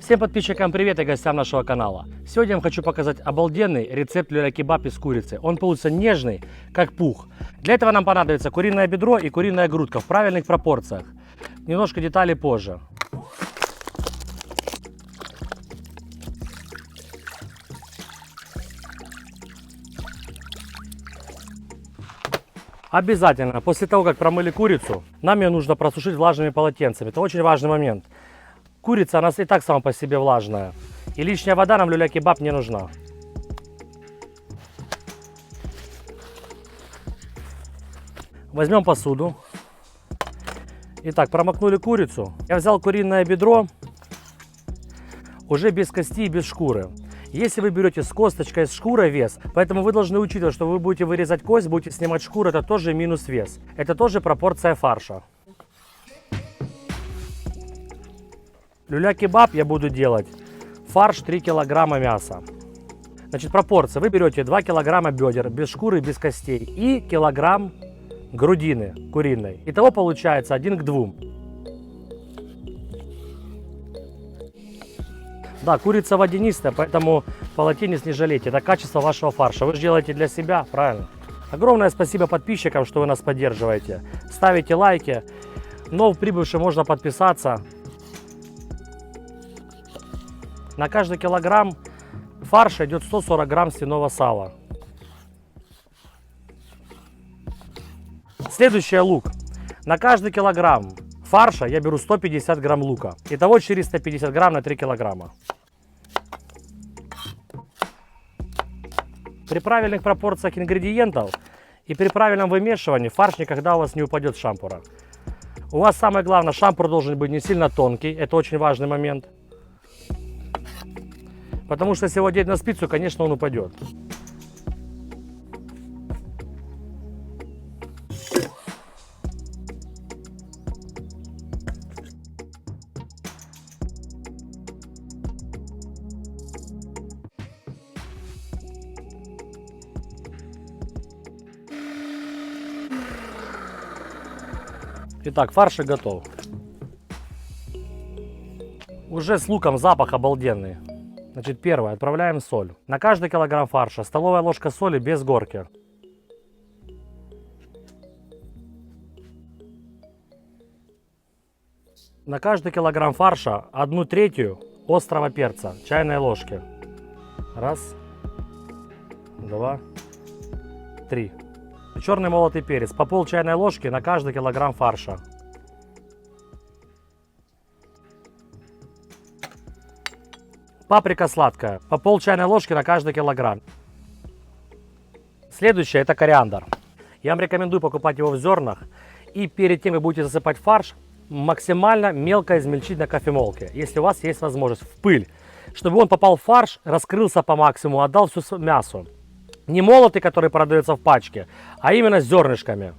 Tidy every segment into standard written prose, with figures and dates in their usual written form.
Всем подписчикам привет и гостям нашего канала. Сегодня я вам хочу показать обалденный рецепт люля-кебаб из курицы. Он получится нежный, как пух. Для этого нам понадобится куриное бедро и куриная грудка в правильных пропорциях. Немножко деталей позже. Обязательно, после того, как промыли курицу, нам ее нужно просушить влажными полотенцами. Это очень важный момент. Курица, она и так сама по себе влажная. И лишняя вода нам в люля-кебаб не нужна. Возьмем посуду. Итак, промокнули курицу. Я взял куриное бедро, уже без кости и без шкуры. Если вы берете с косточкой, с шкурой вес, поэтому вы должны учитывать, что вы будете вырезать кость, будете снимать шкуру, это тоже минус вес. Это тоже пропорция фарша. Люля-кебаб я буду делать фарш 3 килограмма мяса. Значит, пропорция. Вы берете 2 килограмма бедер без шкуры, без костей и килограмм грудины куриной. Итого получается 1 к 2. Да, курица водянистая, поэтому полотенец не жалейте. Это качество вашего фарша. Вы же делаете для себя, правильно? Огромное спасибо подписчикам, что вы нас поддерживаете. Ставите лайки. Но в прибывшем можно подписаться. На каждый килограмм фарша идет 140 грамм свиного сала. Следующее лук. На каждый килограмм фарша я беру 150 грамм лука. Итого 450 грамм на 3 килограмма. При правильных пропорциях ингредиентов и при правильном вымешивании фарш никогда у вас не упадет с шампура. У вас самое главное, шампур должен быть не сильно тонкий. Это очень важный момент. Потому что если его одеть на спицу, конечно, он упадет. Итак, фарш готов. Уже с луком запах обалденный. Значит, первое, отправляем соль. На каждый килограмм фарша столовая ложка соли без горки. На каждый килограмм фарша 1/3 острого перца, чайной ложки. Раз, два, три. Черный молотый перец по пол чайной ложки на каждый килограмм фарша. Паприка сладкая по пол чайной ложки на каждый килограмм. Следующее это кориандр. Я вам рекомендую покупать его в зернах. И перед тем, как будете засыпать фарш, максимально мелко измельчить на кофемолке, если у вас есть возможность, в пыль. Чтобы он попал в фарш, раскрылся по максимуму, отдал всю мясо. Не молотый, который продается в пачке, а именно с зернышками.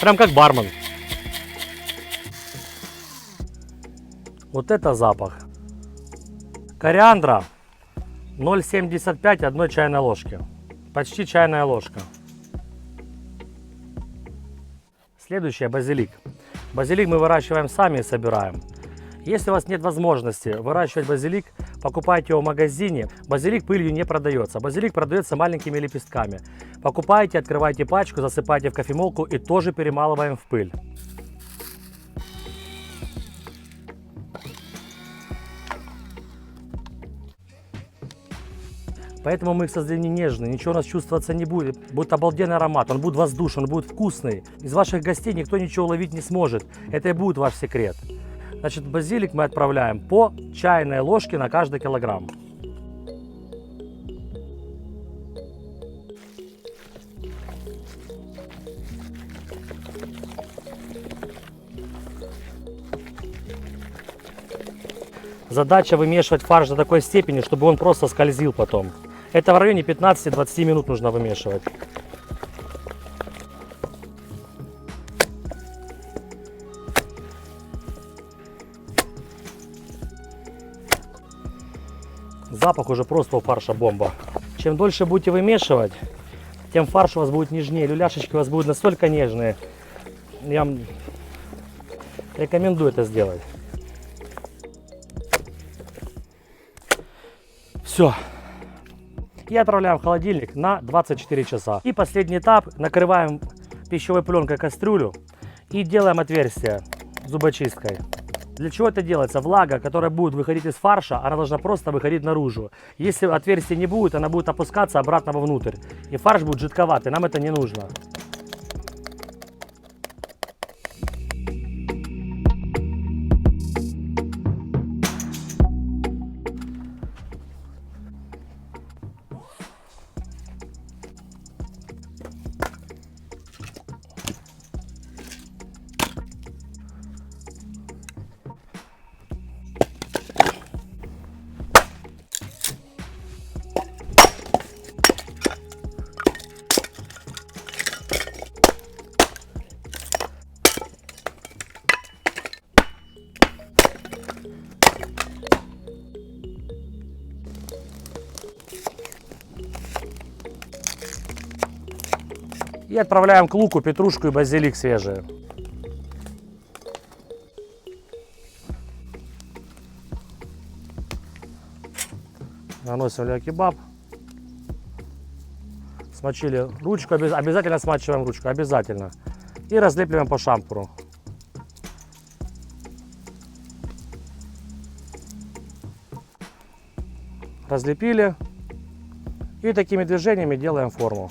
Прям как бармен. Вот это запах. Кориандра 0,75 одной чайной ложки. Почти чайная ложка. Следующее базилик. Базилик мы выращиваем сами и собираем. Если у вас нет возможности выращивать базилик, покупайте его в магазине. Базилик пылью не продается. Базилик продается маленькими лепестками. Покупайте, открывайте пачку, засыпайте в кофемолку и тоже перемалываем в пыль. Поэтому мы их создали нежные, ничего у нас чувствоваться не будет. Будет обалденный аромат, он будет воздушный, он будет вкусный. Из ваших гостей никто ничего уловить не сможет. Это и будет ваш секрет. Значит, базилик мы отправляем по чайной ложке на каждый килограмм. Задача вымешивать фарш до такой степени, чтобы он просто скользил потом. Это в районе 15-20 минут нужно вымешивать. Запах уже просто у фарша бомба. Чем дольше будете вымешивать, тем фарш у вас будет нежнее. Люляшечки у вас будут настолько нежные. Я вам рекомендую это сделать. Все. И отправляем в холодильник на 24 часа. И последний этап. Накрываем пищевой пленкой кастрюлю и делаем отверстие зубочисткой. Для чего это делается? Влага, которая будет выходить из фарша, она должна просто выходить наружу. Если отверстия не будет, она будет опускаться обратно вовнутрь. И фарш будет жидковатый, нам это не нужно. И отправляем к луку петрушку и базилик свежие. Наносим ля-кебаб. Смочили ручку, обязательно смачиваем ручку, обязательно. И разлепливаем по шампуру. Разлепили. И такими движениями делаем форму.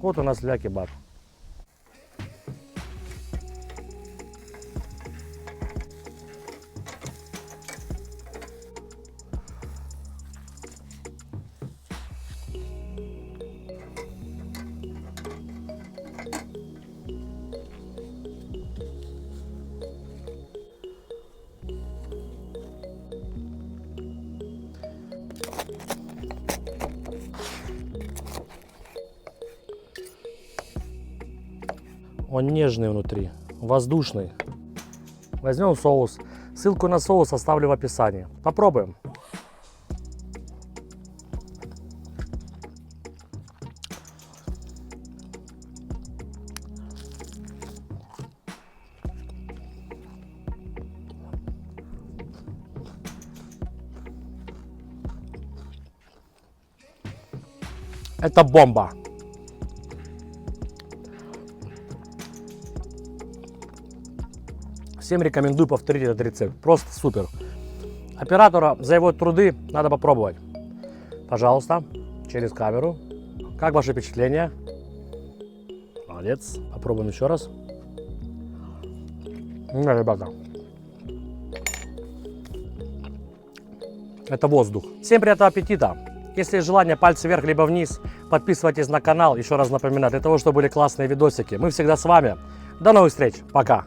Вот у нас ля-кебаб. Он нежный внутри, воздушный. Возьмем соус. Ссылку на соус оставлю в описании. Попробуем. Это бомба. Всем рекомендую повторить этот рецепт. Просто супер. Оператора за его труды надо попробовать. Пожалуйста, через камеру. Как ваши впечатления? Молодец. Попробуем еще раз. Ребята. Это воздух. Всем приятного аппетита. Если есть желание, пальцы вверх либо вниз. Подписывайтесь на канал. Еще раз напоминаю, для того, чтобы были классные видосики. Мы всегда с вами. До новых встреч. Пока.